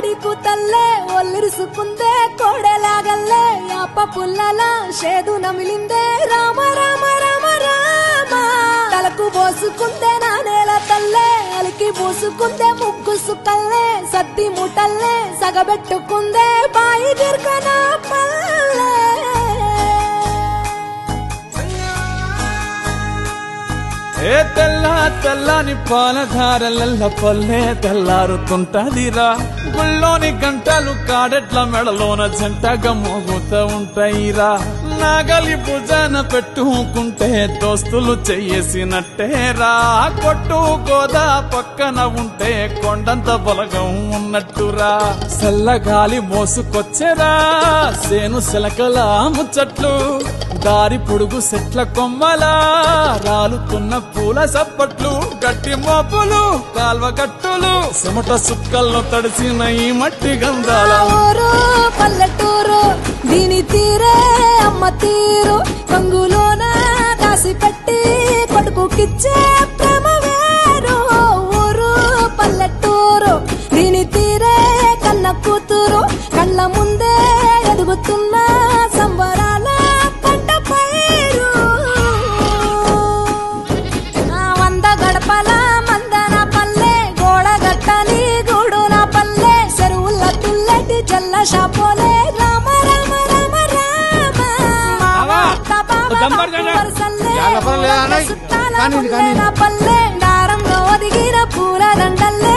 కోడి కూతల్లే ఒల్లిరుసుకుందే కోడెలాగల్లే యాప పుల్లల షేదు నమిలిందే రామ రామ రామ రామ తలకు పోసుకుందే నా నేల తల్లే అలికి పూసుకుందే ముగ్గు సుక్కల్లే సద్ది ముటల్లే సగబెట్టుకుందే బాయి దిర్కనా పల్లె ఏ తెల్ల తెల్లని పాలధారలల్ల పల్లె తెల్లారుతుంటదిరా గుళ్ళోని గంటలు కాడెట్ల మెడలోన జంటగా మోగుతూ ఉంటాయిరా నాగలి భుజాన పెట్టుకుంటే దోస్తులు చెయ్యేసినట్టేరా కొట్టు గోదా పక్కన ఉంటే కొండంత బలగం ఉన్నట్టురా చల్లగాలి మోసుకొచ్చెరా సేను శిలకల ముచ్చట్లు దారి పొడుగు సెట్ల కొమ్మలా రాలుతున్న పూల సప్పట్లు గట్టి మోపులు కాల్వ గట్టులు చెమట సుక్కల్లో తడిసిన ఈ మట్టి గంధాల ఊరు పల్లెటూరు దీని తీరే అమ్మ తీరు కంగులోన దాసి పెట్టి కొడుకుకిచ్చే ప్రేమ వేరు ఊరు పల్లెటూరు దీని తీరే కన్న కూతురు కళ్ళ ముందే ఎదుగుతున్న సంబరాల పంట పైరు వంద గడపల మందన పల్లె గోడ గట్టని గూడు నా పల్లె చెరువుల తుల్లటి జల్ల షాపోలే రామ రామ రామ రామ పల్లె దారంలో ఒదిగిన పూల దండల్లే